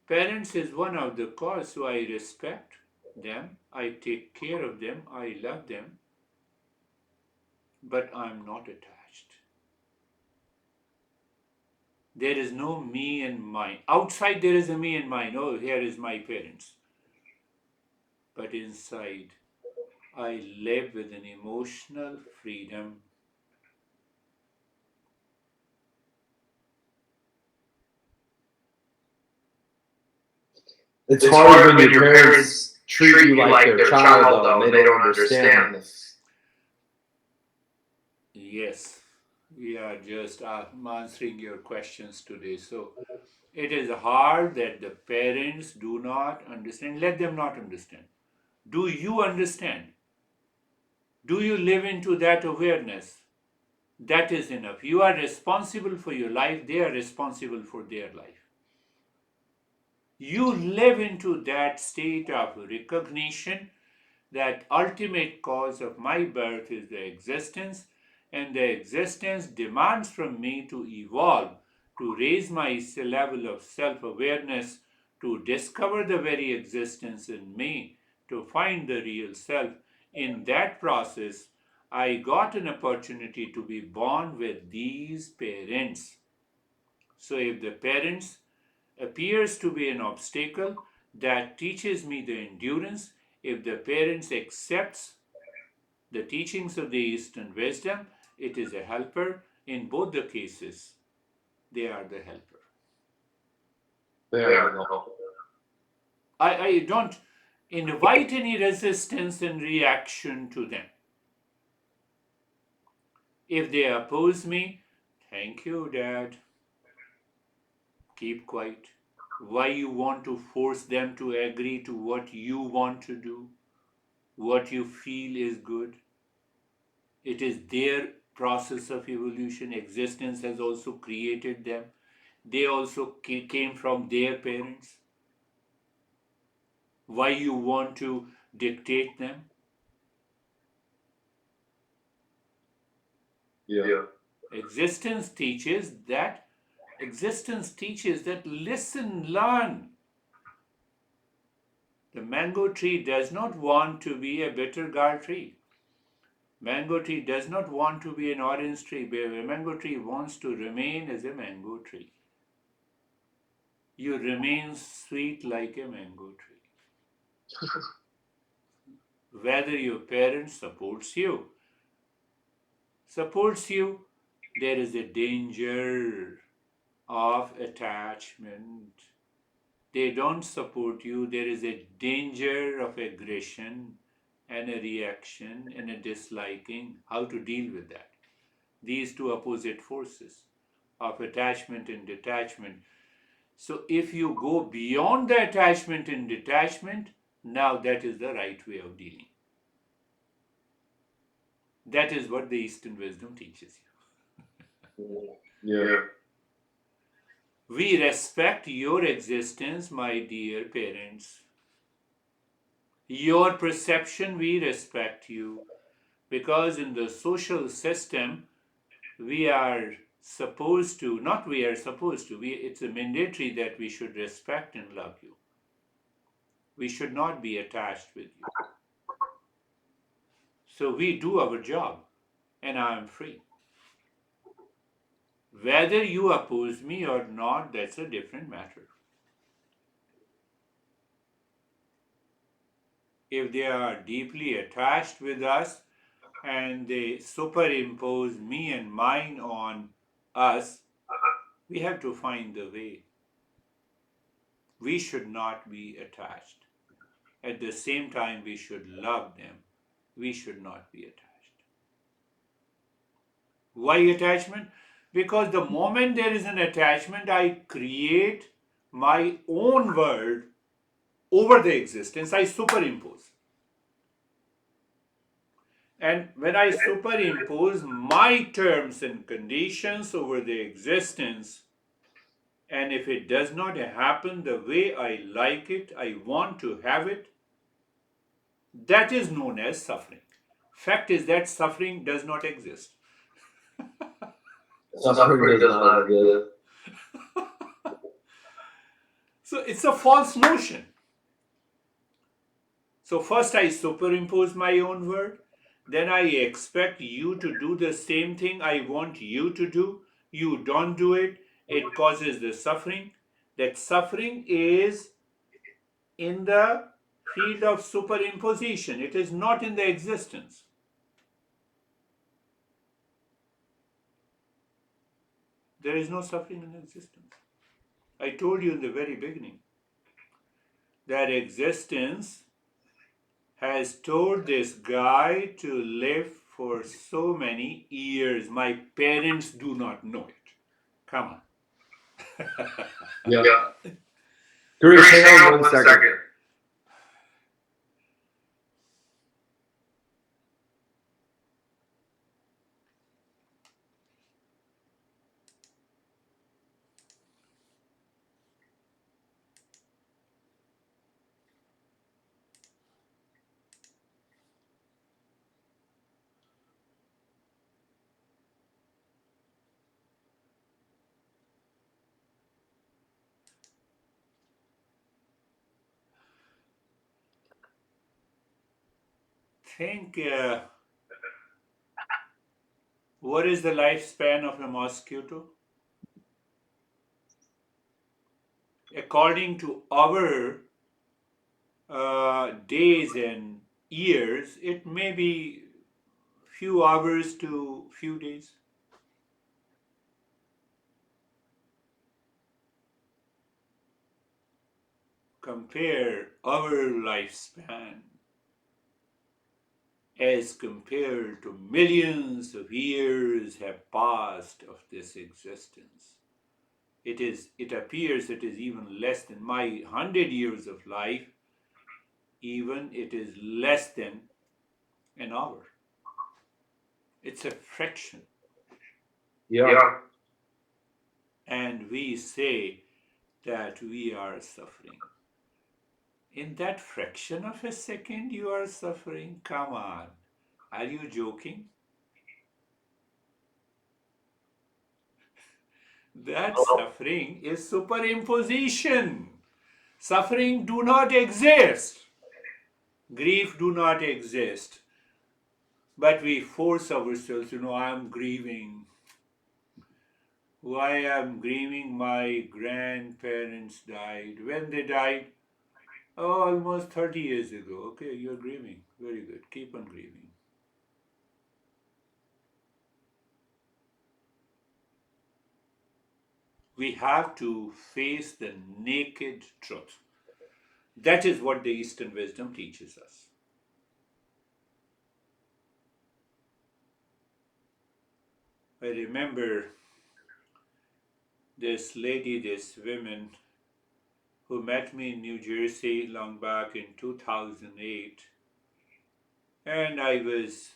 Parents is one of the cause, so I respect them, I take care of them, I love them, but I'm not attached. There is no me and mine. Outside there is a me and mine. Oh, here is my parents. But inside, I live with an emotional freedom. It's hard when your parents treat you like their child, though, and they don't understand this. Yes, we are just answering your questions today. So it is hard that the parents do not understand. Let them not understand. Do you understand? Do you live into that awareness? That is enough. You are responsible for your life, they are responsible for their life. You live into that state of recognition that ultimate cause of my birth is the existence, and the existence demands from me to evolve, to raise my level of self awareness, to discover the very existence in me, to find the real self. In that process, I got an opportunity to be born with these parents. So, if the parents appears to be an obstacle, that teaches me the endurance. If the parents accepts the teachings of the Eastern wisdom, it is a helper. In both the cases, they are the helper. They are the help. I don't invite any resistance and reaction to them. If they oppose me, thank you, Dad. Keep quiet. Why you want to force them to agree to what you want to do, what you feel is good? It is their process of evolution. Existence has also created them. They also came from their parents. Why you want to dictate them? Yeah. Existence teaches that listen, learn. The mango tree does not want to be a bitter gourd tree. Mango tree does not want to be an orange tree. A mango tree wants to remain as a mango tree. You remain sweet like a mango tree. Whether your parents supports you, there is a danger of attachment. They don't support you, there is a danger of aggression and a reaction and a disliking. How to deal with that? These two opposite forces of attachment and detachment. So if you go beyond the attachment and detachment, now that is the right way of dealing. That is what the Eastern wisdom teaches Yeah. you. We respect your existence, my dear parents. Your perception, we respect you. Because in the social system, we are supposed to, not we are supposed to, it's a mandatory that we should respect and love you. We should not be attached with you. So we do our job, and I am free. Whether you oppose me or not, that's a different matter. If they are deeply attached with us and they superimpose me and mine on us, we have to find the way. We should not be attached. At the same time, we should love them. We should not be attached. Why attachment? Because the moment there is an attachment, I create my own world over the existence. I superimpose. And when I superimpose my terms and conditions over the existence, and if it does not happen the way I like it, I want to have it, that is known as suffering. Fact is that suffering does not exist. Suffering does not exist. So it's a false notion. So first I superimpose my own word, then I expect you to do the same thing I want you to do. You don't do it, it causes the suffering. That suffering is in the field of superimposition, it is not in the existence. There is no suffering in existence. I told you in the very beginning that existence has told this guy to live for so many years. My parents do not know it. Come on. Yeah. Yeah. Girish, Girish, hang hang on on one one second. second. Think what is the lifespan of a mosquito? According to our days and years, it may be few hours to few days. Compare our lifespan as compared to millions of years have passed of this existence. It appears it is even less than my 100 years of life, even it is less than an hour. It's a fraction. Yeah. Yeah. And we say that we are suffering. In that fraction of a second, you are suffering? Come on. Are you joking? That suffering is superimposition. Suffering do not exist. Grief do not exist. But we force ourselves, I'm grieving. Why I'm grieving? My grandparents died. When they died? Oh, almost 30 years ago. Okay, you're grieving. Very good. Keep on grieving. We have to face the naked truth. That is what the Eastern wisdom teaches us. I remember this lady, this woman who met me in New Jersey long back in 2008. And I was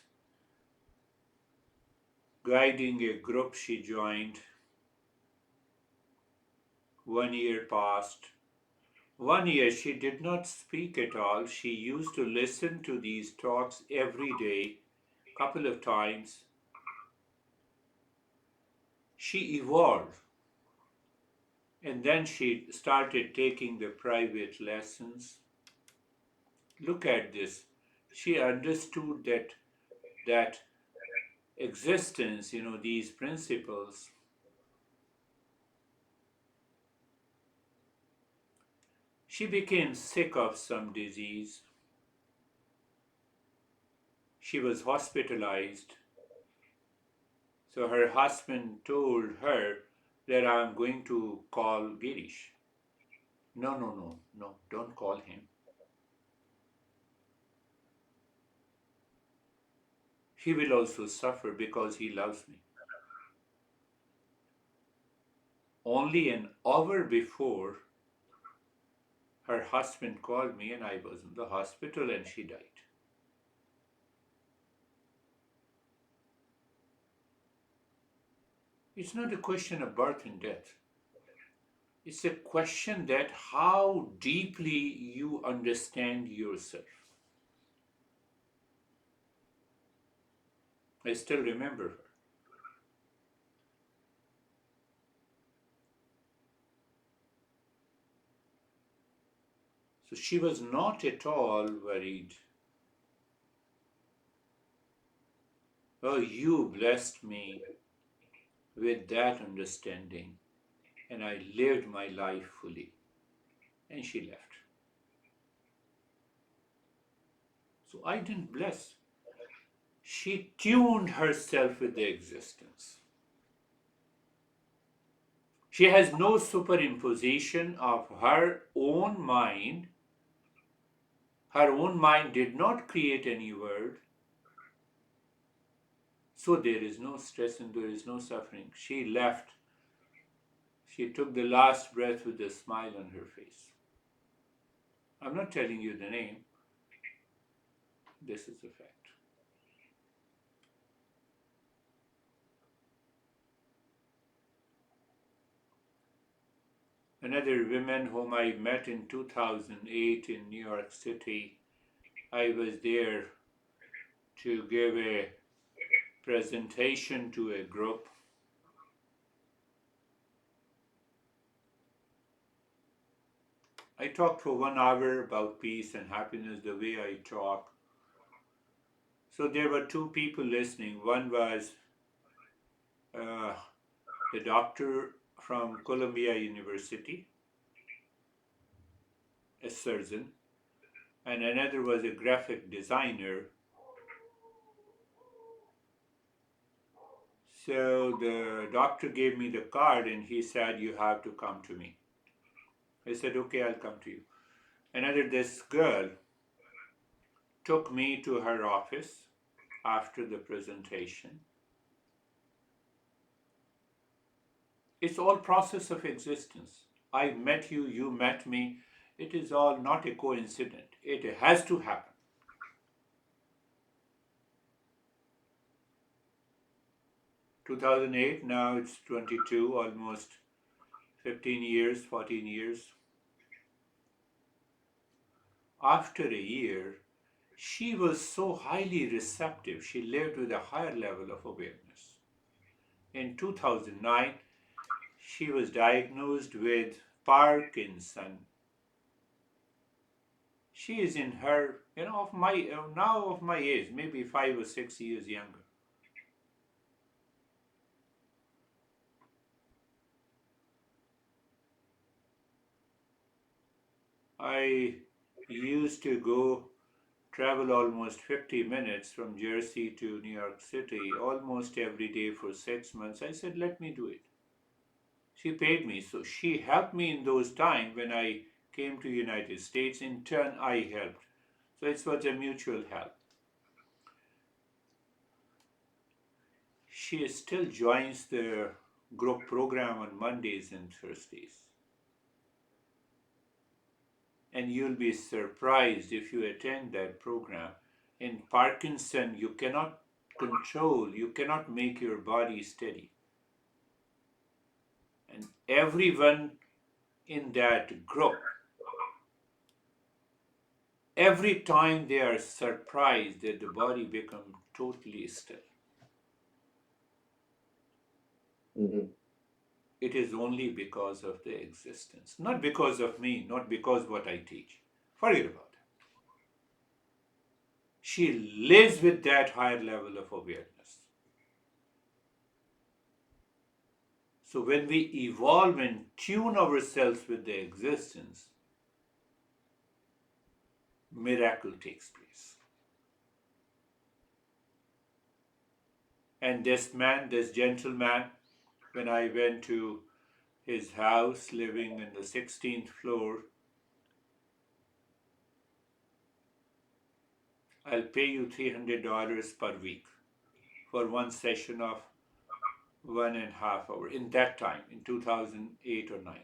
guiding a group she joined. 1 year passed. 1 year she did not speak at all. She used to listen to these talks every day, couple of times. She evolved. And then she started taking the private lessons. Look at this. She understood that existence, these principles. She became sick of some disease. She was hospitalized. So her husband told her that I'm going to call Girish. No, no, no, no, don't call him. He will also suffer because he loves me. Only an hour before, her husband called me and I was in the hospital and she died. It's not a question of birth and death. It's a question that how deeply you understand yourself. I still remember her. So she was not at all worried. Oh, you blessed me with that understanding, and I lived my life fully. And she left. So I didn't bless. She tuned herself with the existence. She has no superimposition of her own mind. Her own mind did not create any word. So there is no stress and there is no suffering. She left. She took the last breath with a smile on her face. I'm not telling you the name. This is a fact. Another woman whom I met in 2008 in New York City, I was there to give a presentation to a group. I talked for 1 hour about peace and happiness the way I talk. So there were two people listening. One was uh, the doctor from Columbia University, a surgeon, and another was a graphic designer. So the doctor gave me the card and he said, "You have to come to me." I said, "Okay, I'll come to you." Another, this girl took me to her office after the presentation. It's all process of existence. I met you, you met me. It is all not a coincidence. It has to happen. 2008, now it's 22, almost 15 years, 14 years. After a year, she was so highly receptive, she lived with a higher level of awareness. In 2009, she was diagnosed with Parkinson. She is in her, of my now of my age, maybe 5 or 6 years younger. I used to go travel almost 50 minutes from Jersey to New York City almost every day for 6 months. I said, let me do it. She paid me, so she helped me in those times when I came to United States. In turn, I helped. So it was a mutual help. She still joins the group program on Mondays and Thursdays. And you'll be surprised if you attend that program. In Parkinson, you cannot control, you cannot make your body steady. And everyone in that group, every time they are surprised that the body becomes totally still. Mhm. It is only because of the existence, not because of me, not because what I teach. Forget about it. She lives with that higher level of awareness. So when we evolve and tune ourselves with the existence, miracle takes place. And this man, this gentleman, when I went to his house living in the 16th floor, I'll pay you $300 per week for one session of 1.5 hours. In that time, in 2008 or 9.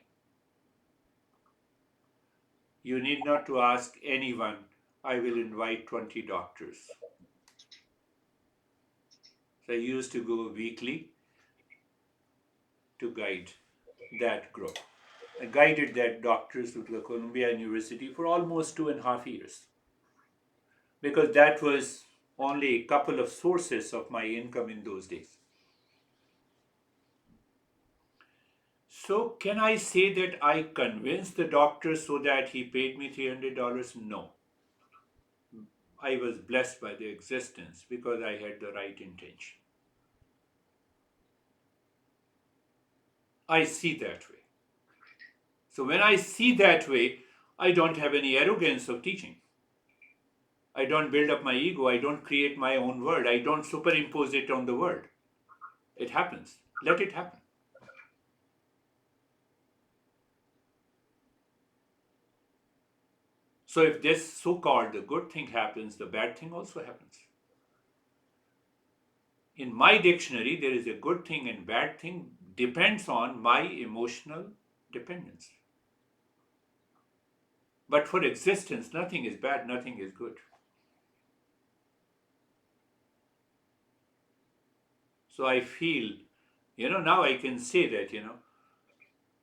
You need not to ask anyone. I will invite 20 doctors. So I used to go weekly to guide that group. I guided that doctors to the Columbia University for almost 2.5 years because that was only a couple of sources of my income in those days. So, can I say that I convinced the doctor so that he paid me $300? No. I was blessed by the existence because I had the right intention. I see that way. So, when I see that way, I don't have any arrogance of teaching. I don't build up my ego. I don't create my own world. I don't superimpose it on the world. It happens. Let it happen. So if this so-called the good thing happens, the bad thing also happens. In my dictionary, there is a good thing and bad thing depends on my emotional dependence. But for existence, nothing is bad, nothing is good. So I feel, now I can say that.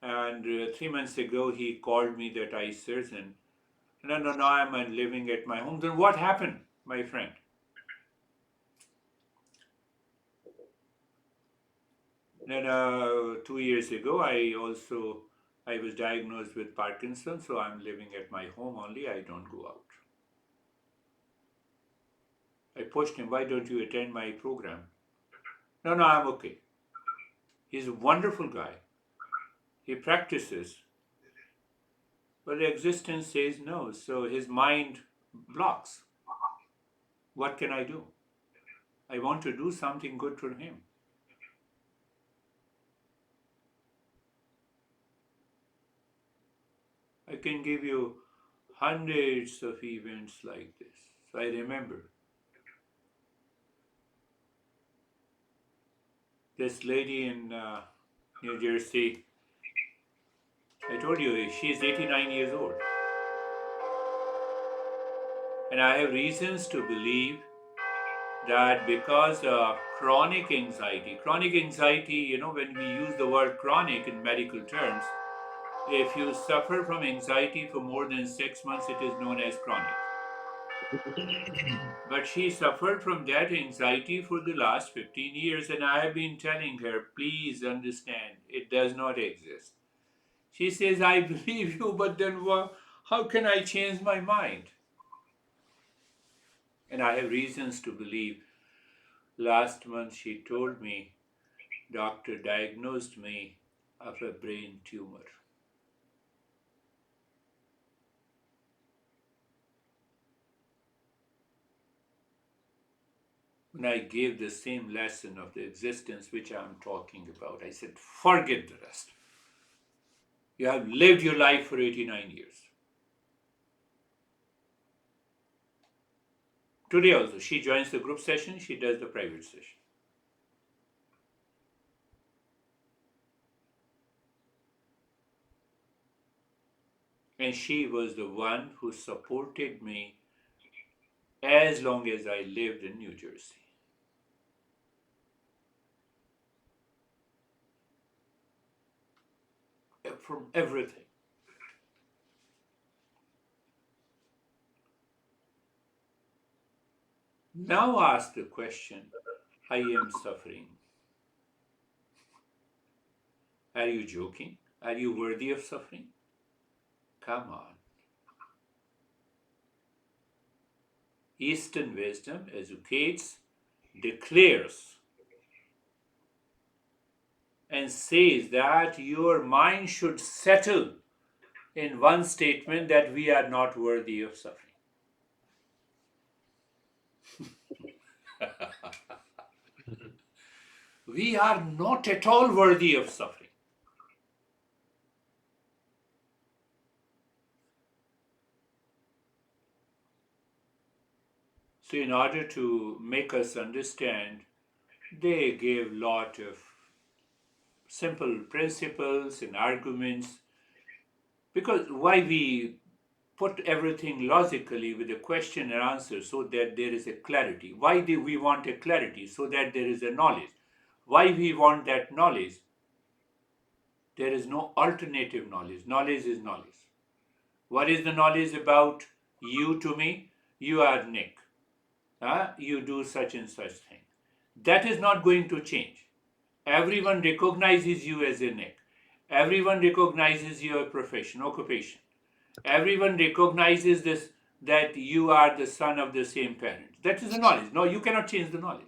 And 3 months ago, he called me that eye surgeon. No, no, no, I'm living at my home. Then what happened, my friend? Then 2 years ago, I was diagnosed with Parkinson's, so I'm living at my home only. I don't go out. I pushed him, why don't you attend my program? No, no, I'm okay. He's a wonderful guy. He practices, but the existence says no. So his mind blocks. What can I do? I want to do something good for him. I can give you hundreds of events like this. So I remember this lady in New Jersey. I told you she's 89 years old. And I have reasons to believe that because of chronic anxiety, when we use the word chronic in medical terms, if you suffer from anxiety for more than 6 months, it is known as chronic. But she suffered from that anxiety for the last 15 years, and I have been telling her, please understand, it does not exist. She says, I believe you, but then how can I change my mind? And I have reasons to believe. Last month she told me, doctor diagnosed me of a brain tumor. When I gave the same lesson of the existence which I am talking about, I said, forget the rest. You have lived your life for 89 years. Today also, she joins the group session, she does the private session. And she was the one who supported me as long as I lived in New Jersey. From everything. Now ask the question, I am suffering. Are you joking? Are you worthy of suffering? Come on. Eastern wisdom educates, declares, and says that your mind should settle in one statement that we are not worthy of suffering. We are not at all worthy of suffering. So, in order to make us understand, they gave lot of simple principles and arguments. Because why we put everything logically with a question and answer so that there is a clarity. Why do we want a clarity? So that there is a knowledge. Why we want that knowledge? There is no alternative knowledge. Knowledge is knowledge. What is the knowledge about you to me? You are Nick. You do such and such thing. That is not going to change. Everyone recognizes you as a Nick. Everyone recognizes your profession, occupation. Everyone recognizes this, that you are the son of the same parents. That is the knowledge. No, you cannot change the knowledge.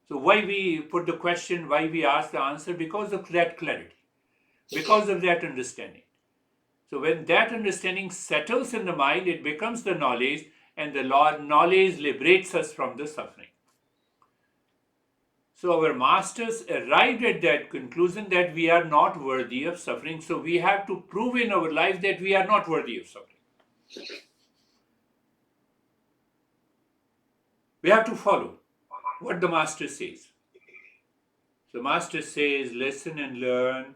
So why we put the question, why we ask the answer? Because of that clarity, because of that understanding. So when that understanding settles in the mind, it becomes the knowledge, and the knowledge liberates us from the suffering. So our masters arrived at that conclusion that we are not worthy of suffering. So we have to prove in our life that we are not worthy of suffering. We have to follow what the master says. The master says, listen and learn.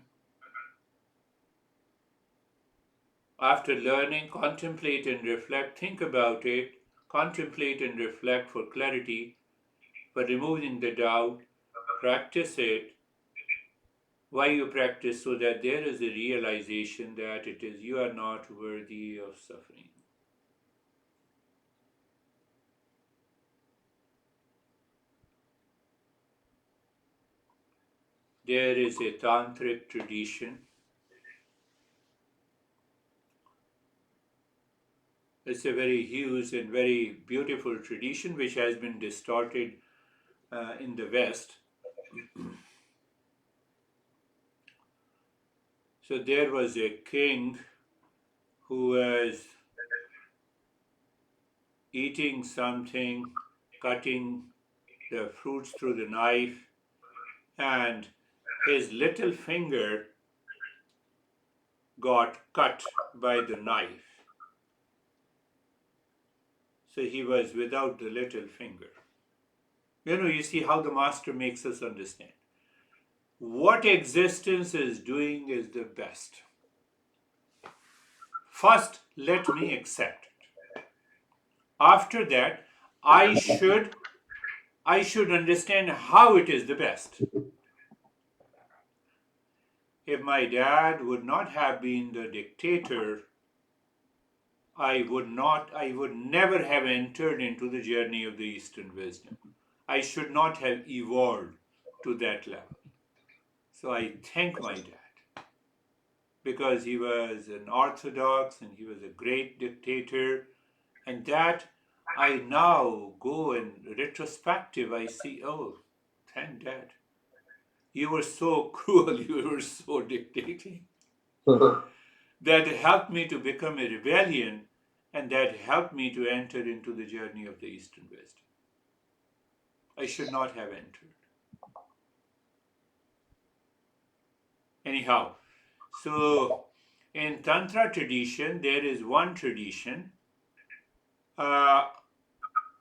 After learning, contemplate and reflect. Think about it. Contemplate and reflect for clarity, for removing the doubt. Practice it. Why you practice? So that there is a realization that it is you are not worthy of suffering. There is a tantric tradition. It's a very huge and very beautiful tradition which has been distorted in the West. So there was a king who was eating something, cutting the fruits through the knife, and his little finger got cut by the knife. So he was without the little finger. You see how the master makes us understand. What existence is doing is the best. First, let me accept it. After that, I should I should understand how it is the best. If my dad would not have been the dictator, I would never have entered into the journey of the Eastern wisdom. I should not have evolved to that level. So I thank my dad because he was an orthodox and he was a great dictator, and that I now go in retrospective, I see, oh, thank dad. You were so cruel, you were so dictating. That helped me to become a rebellion, and that helped me to enter into the journey of the Eastern wisdom. I should not have entered. Anyhow, so in Tantra tradition, there is one tradition uh,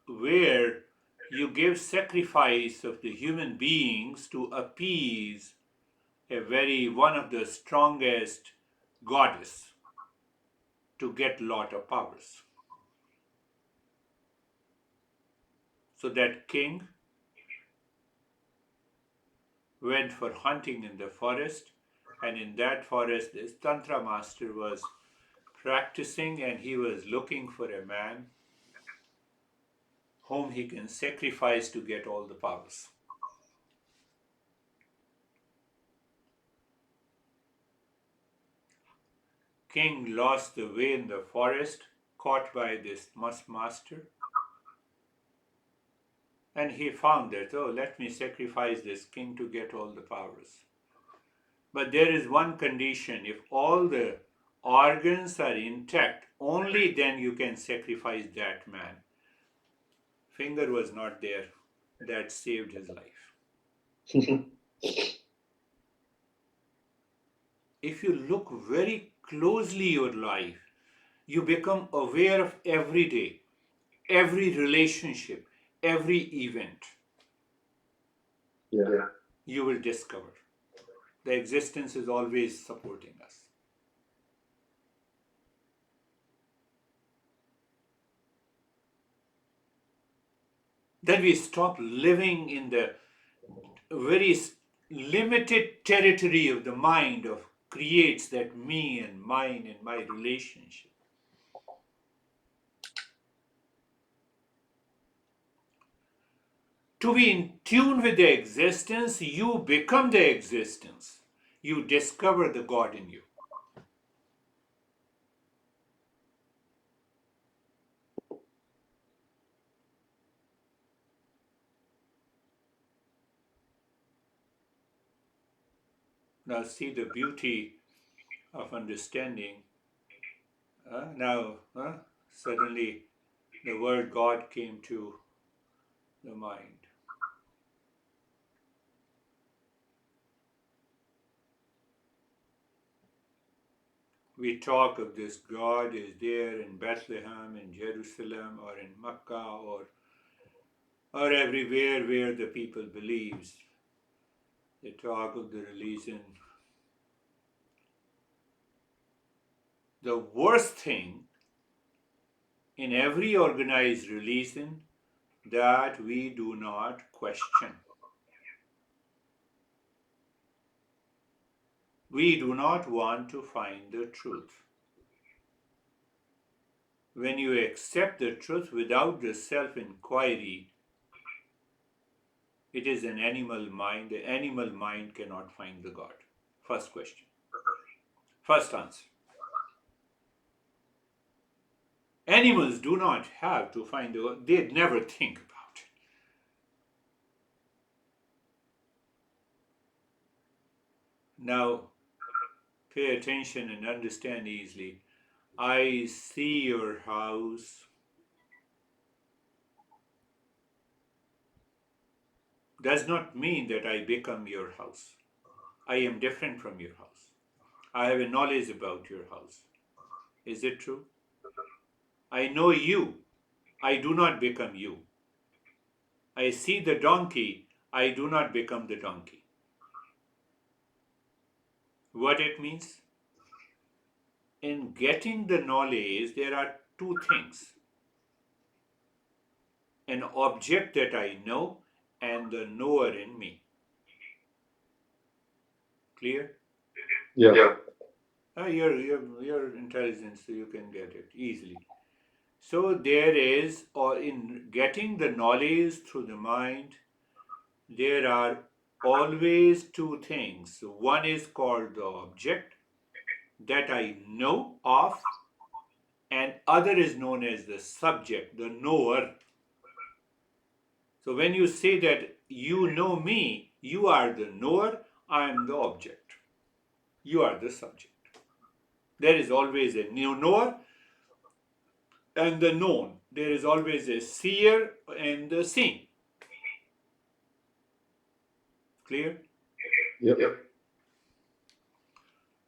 where you give sacrifice of the human beings to appease a very one of the strongest goddess to get lot of powers. So that king went for hunting in the forest, and in that forest this tantra master was practicing, and he was looking for a man whom he can sacrifice to get all the powers. King lost the way in the forest, caught by this master, and he found that, oh, let me sacrifice this king to get all the powers. But there is one condition: if all the organs are intact, only then you can sacrifice that man. Finger was not there. That saved his life. If you look very closely your life, you become aware of every day, every relationship, every event. Yeah. You will discover the existence is always supporting us. Then we stop living in the very limited territory of the mind of creates that me and mine and my relationship. To be in tune with the existence, you become the existence. you discover the God in you. Now see the beauty of understanding. Suddenly the word God came to the mind. We talk of this God is there in Bethlehem, in Jerusalem, or in Mecca, or everywhere where the people believes. They talk of the religion. The worst thing in every organized religion that we do not question. We do not want to find the truth. When you accept the truth without the self-inquiry, it is an animal mind. The animal mind cannot find the God. First question. First answer. Animals do not have to find the God. They never think about it. Now, pay attention and understand easily. I see your house. Does not mean that I become your house. I am different from your house. I have a knowledge about your house. Is it true? I know you. I do not become you. I see the donkey. I do not become the donkey. What it means? In getting the knowledge, there are two things: an object that I know and the knower in me. Clear? Yeah. You're intelligent, so you can get it easily. So there is, or in getting the knowledge through the mind, there are always two things. One is called the object that I know of, and other is known as the subject, the knower. So when you say that you know me, you are the knower, I am the object. You are the subject. There is always a new knower and the known. There is always a seer and the seen. Clear? Yep.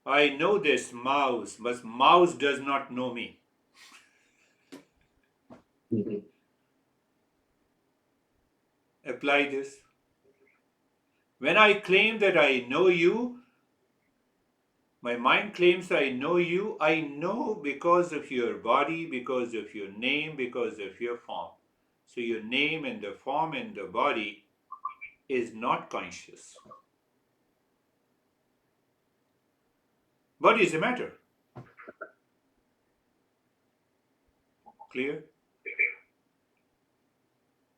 I know this mouse, but mouse does not know me. Mhm. Apply this. When I claim that I know you, my mind claims I know you. I know because of your body, because of your name, because of your form. So your name and the form and the body is not conscious. What is the matter? Clear?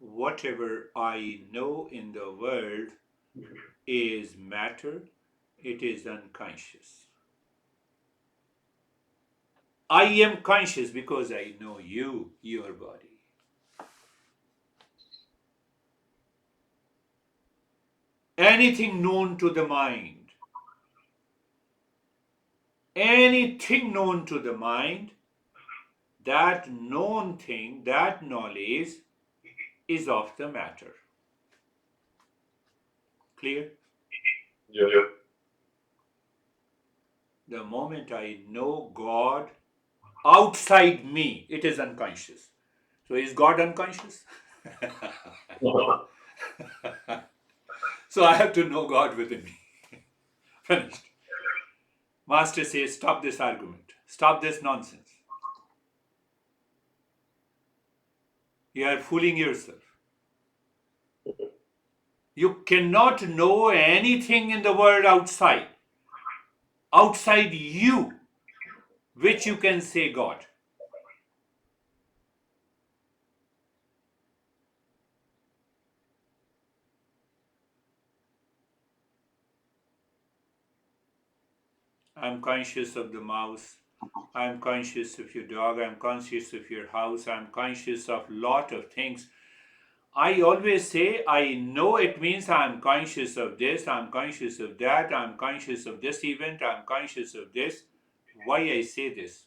Whatever I know in the world is matter, it is unconscious. I am conscious because I know you, your body. Anything known to the mind, anything known to the mind, that known thing, that knowledge is of the matter. Clear? Yeah. The The moment I know God outside me, it is unconscious. So is God unconscious? So I have to know God within me. Finished. Master says, stop this argument. Stop this nonsense. You are fooling yourself. You cannot know anything in the world outside you, which you can say God. I'm conscious of the mouse. I'm conscious of your dog. I'm conscious of your house. I'm conscious of lot of things. I always say, I know it means I'm conscious of this, I'm conscious of that, I'm conscious of this event, I'm conscious of this. Why I say this?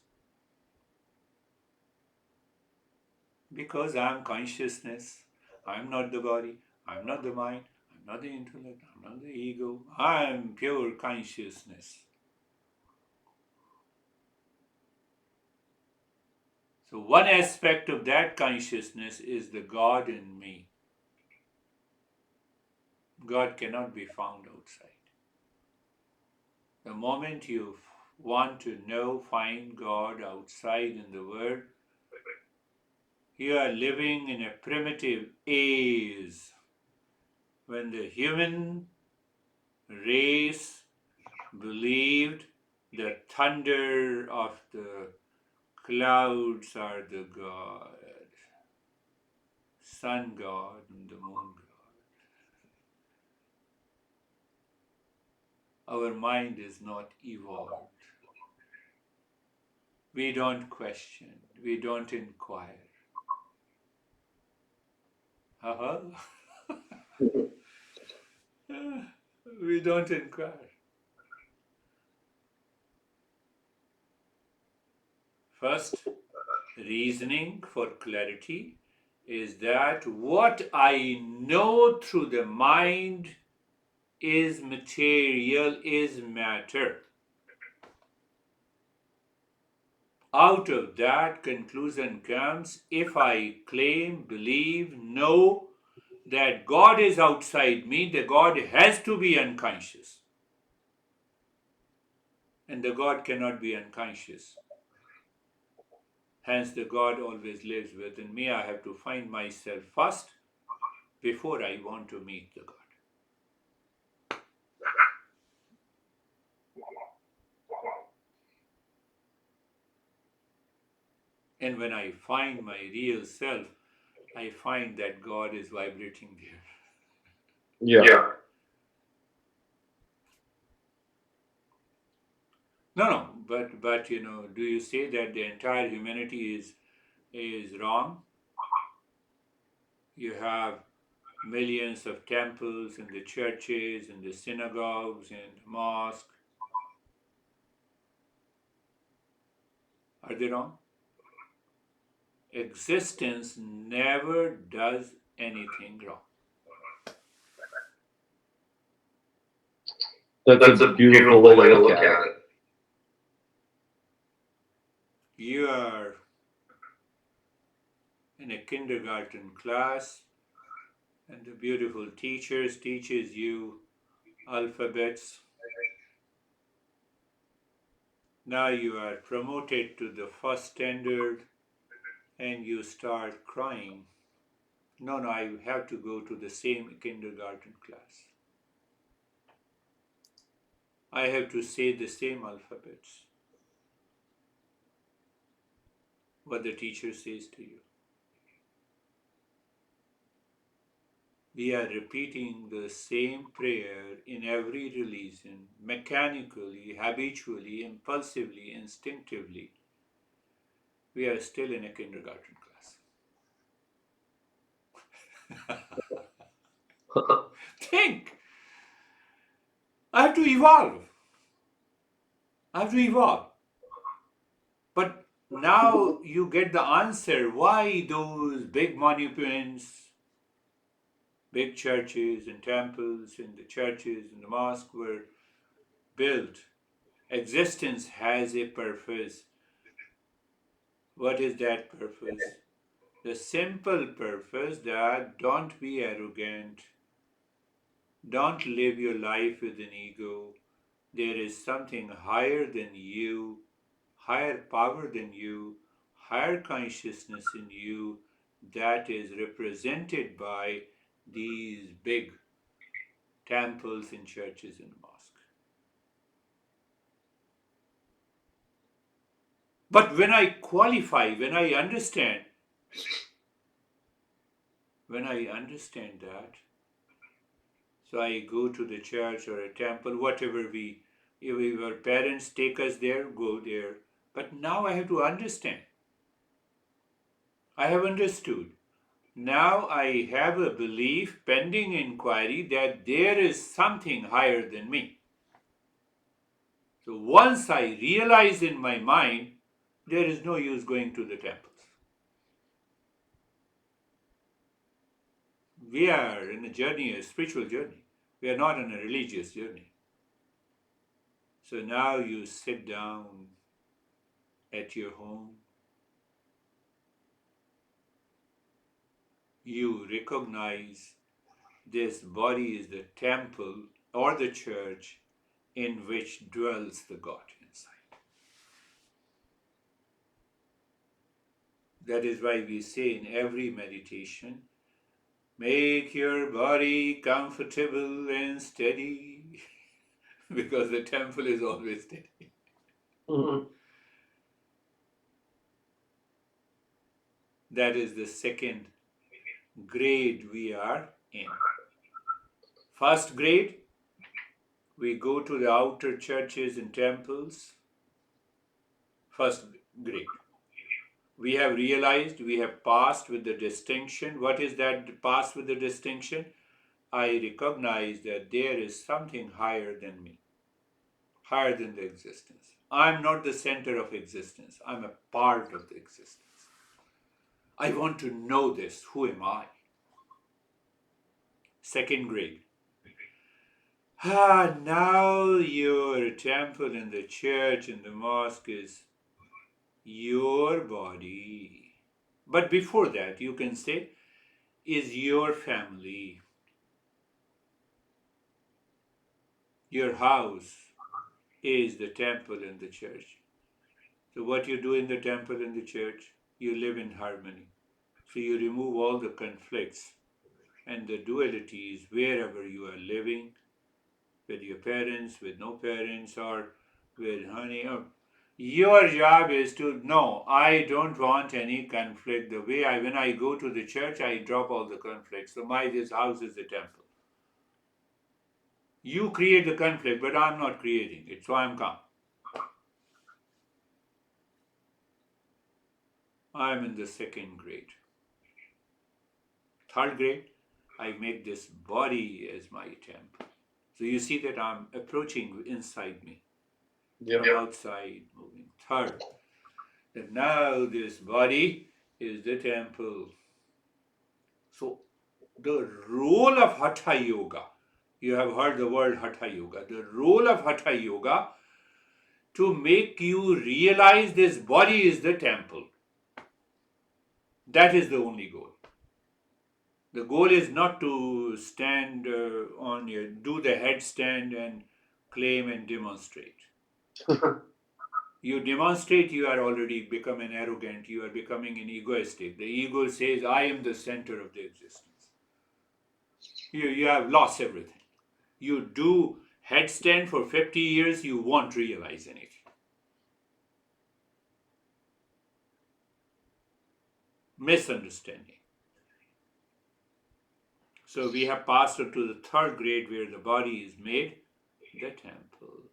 Because I'm consciousness. I'm not the body, I'm not the mind, I'm not the intellect, I'm not the ego. I'm pure consciousness. So, one aspect of that consciousness is the God in me. God cannot be found outside. The moment you want to know, find God outside in the world, you are living in a primitive age when the human race believed the thunder of the clouds are the God, sun God and the moon God. Our mind is not evolved. We don't question, we don't inquire. Uh-huh. We don't inquire. First, reasoning for clarity is that what I know through the mind is material, is matter. Out of that conclusion comes if I claim, believe, know that God is outside me, the God has to be unconscious. And the God cannot be unconscious. Hence, the God always lives within me. I have to find myself first before I want to meet the God. And when I find my real self, I find that God is vibrating there. Yeah. No, but do you say that the entire humanity is wrong? You have millions of temples and the churches and the synagogues and the mosques. Are they wrong? Existence never does anything wrong. That's a beautiful way to look at it. You are in a kindergarten class and the beautiful teachers teaches you alphabets. Now you are promoted to the first standard and you start crying. No, I have to go to the same kindergarten class. I have to say the same alphabets. What the teacher says to you. We are repeating the same prayer in every religion, mechanically, habitually, impulsively, instinctively. We are still in a kindergarten class. Think! I have to evolve. I have to evolve. But now you get the answer why those big monuments, big churches and temples and the churches and the mosques were built. Existence has a purpose. What is that purpose? The simple purpose that don't be arrogant, don't live your life with an ego. There is something higher than you, higher power than you, higher consciousness in you that is represented by these big temples and churches and mosques. But when I qualify, when I understand that, so I go to the church or a temple, whatever we If our parents take us there, go there. But now I have to understand. I have understood. Now I have a belief pending inquiry that there is something higher than me. So once I realize in my mind, there is no use going to the temples. We are in a journey, a spiritual journey. We are not on a religious journey. So now you sit down at your home. You recognize this body is the temple or the church in which dwells the God inside. That is why we say in every meditation, make your body comfortable and steady, because the temple is always steady. Mhm. That is the second grade we are in. First grade, we go to the outer churches and temples. First grade. We have realized, we have passed with the distinction. What is that pass with the distinction? I recognize that there is something higher than me, higher than the existence. I'm not the center of existence. I'm a part of the existence. I want to know this. Who am I? Second grade. Now your temple and the church and the mosque is your body. But before that, you can say, is your family, your house is the temple and the church. So, what you do in the temple and the church, you live in harmony. So, you remove all the conflicts and the dualities wherever you are living, with your parents, with no parents, or with honey. Or your job is to no, I don't want any conflict. The way when I go to the church, I drop all the conflicts. So, this house is the temple. You create the conflict, but I'm not creating it, so I'm calm. I'm in the second grade. Third grade, I make this body as my temple. So you see that I'm approaching inside me from Yep. outside, moving. Third, that now this body is the temple. So the role of Hatha Yoga, you have heard the word Hatha Yoga, the role of Hatha Yoga to make you realize this body is the temple. That is the only goal. The goal is not to stand on your, do the headstand and claim and demonstrate. You demonstrate, you are already becoming arrogant, you are becoming an egoistic. The ego says, I am the center of the existence. You have lost everything. You do headstand for 50 years, you won't realize anything. Misunderstanding. So we have passed on to the third grade where the body is made the temple.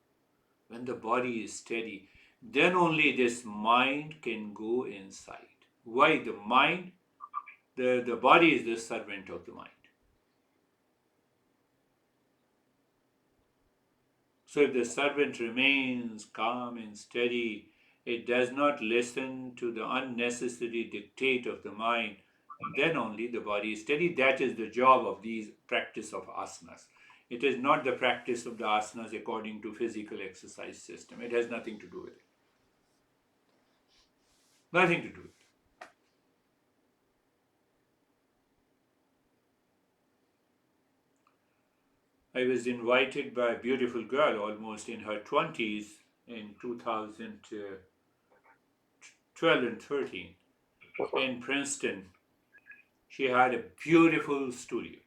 When the body is steady, then only this mind can go inside. Why? The mind, the body is the servant of the mind. So if the servant remains calm and steady, it does not listen to the unnecessary dictate of the mind, then only the body is steady. That is the job of these practice of asanas. It is not the practice of the asanas according to physical exercise system. It has nothing to do with it. Nothing to do with it. I was invited by a beautiful girl, almost in her 20s, in 2012 and 13, in Princeton. She had a beautiful studio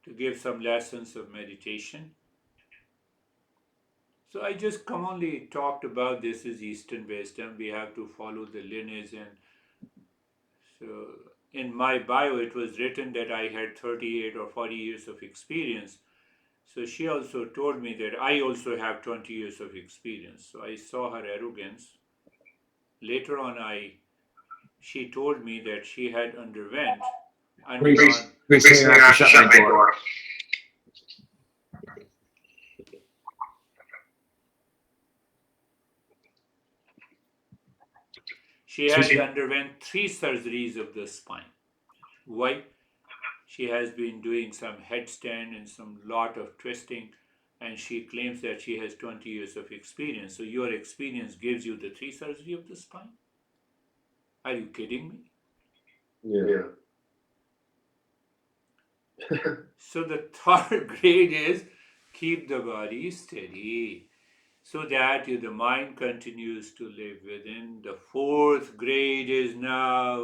to give some lessons of meditation. So I just commonly talked about this is Eastern wisdom. We have to follow the lineage. And so in my bio, it was written that I had 38 or 40 years of experience. So she also told me that I also have 20 years of experience. So I saw her arrogance. Later on, she told me that she had undergone. Please tell me not to shut my door. She has underwent 3 surgeries of the spine. Why? She has been doing some headstand and some lot of twisting, and she claims that she has 20 years of experience. So your experience gives you the 3 surgery of the spine? Are you kidding me? Yeah. So the third grade is keep the body steady so that the mind continues to live within. The fourth grade is now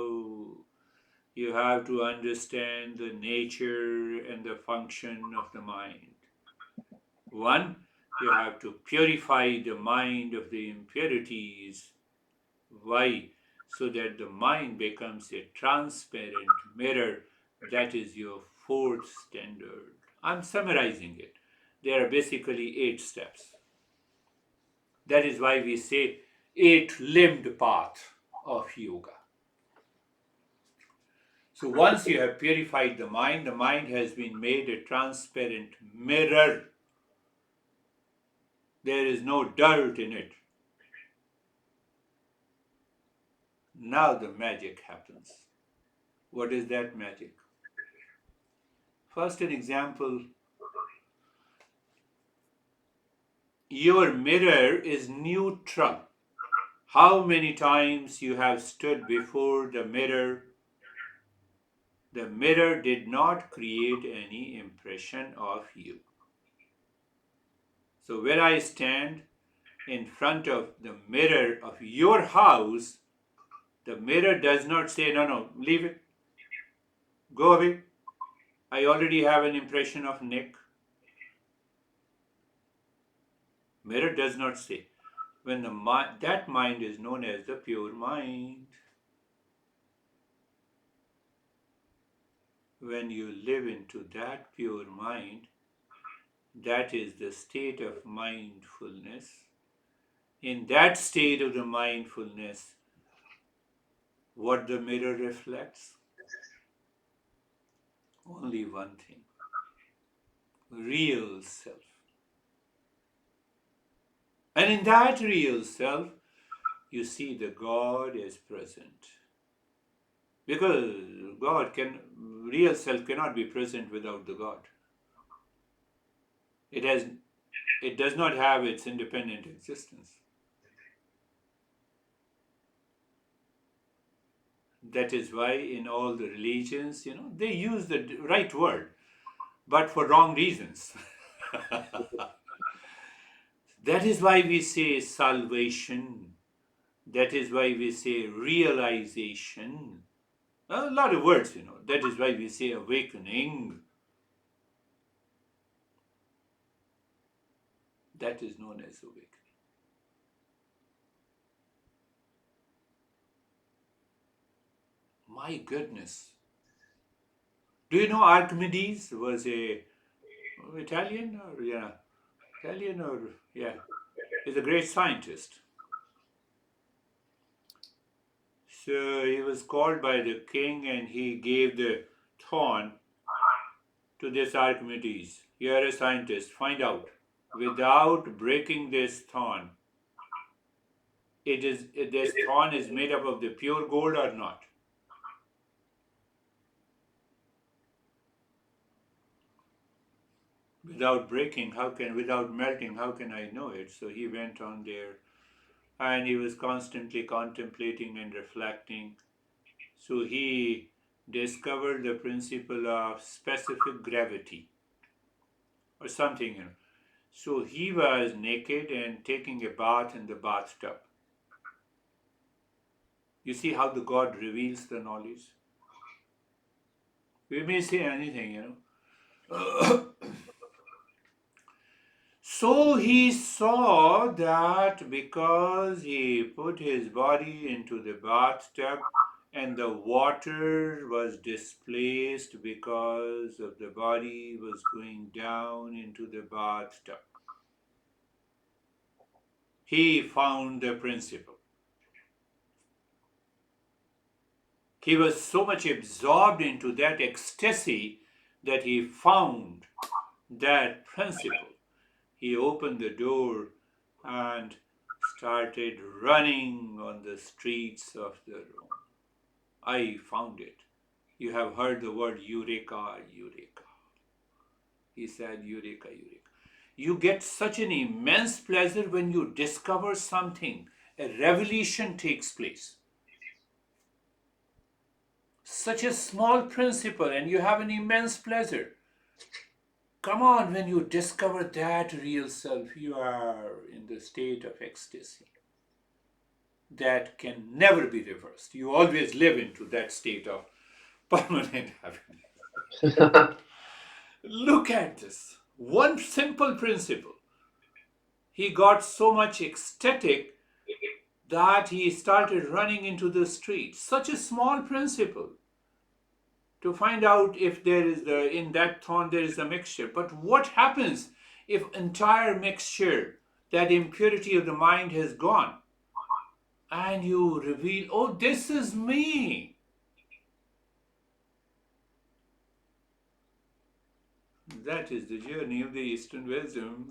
you have to understand the nature and the function of the mind. One, you have to purify the mind of the impurities. Why? So that the mind becomes a transparent mirror. That is your fourth standard. I'm summarizing it. There are basically 8 steps. That is why we say 8 limbed path of yoga. So once you have purified the mind has been made a transparent mirror. There is no dirt in it. Now the magic happens. What is that magic? First, an example. Your mirror is neutral. How many times you have stood before the mirror did not create any impression of you. So when I stand in front of the mirror of your house, the mirror does not say, no, no, leave it, go away. I already have an impression of Nick. Mirror does not say. When that mind is known as the pure mind. When you live into that pure mind, that is the state of mindfulness. In that state of the mindfulness, what the mirror reflects? Only one thing: real self. And in that real self, you see the God is present. Because real self cannot be present without the God. It does not have its independent existence. That is why in all the religions, they use the right word, but for wrong reasons. That is why we say salvation. That is why we say realization. A lot of words. That is why we say awakening. That is known as awakening. My goodness. Do you know Archimedes was a Italian or yeah, Italian or yeah, he's a great scientist. So he was called by the king and he gave the thorn to this Archimedes. You are a scientist, find out. Without breaking this thorn, this thorn is made up of the pure gold or not? Without breaking, without melting, how can I know it? So he went on there and he was constantly contemplating and reflecting. So he discovered the principle of specific gravity or something. So he was naked and taking a bath in the bathtub. You see how the God reveals the knowledge? We may say anything. So he saw that because he put his body into the bathtub, and the water was displaced because of the body was going down into the bathtub. He found the principle. He was so much absorbed into that ecstasy that he found that principle. He opened the door and started running on the streets of the room. I found it. You have heard the word eureka, eureka. He said, eureka, eureka. You get such an immense pleasure when you discover something. A revelation takes place. Such a small principle, and you have an immense pleasure. Come on, when you discover that real self, you are in the state of ecstasy that can never be reversed. You always live into that state of permanent happiness. Look at this. One simple principle. He got so much ecstatic that he started running into the street. Such a small principle to find out if there is in that thorn there is a mixture. But what happens if entire mixture, that impurity of the mind has gone, and you reveal, oh, this is me? That is the journey of the Eastern wisdom.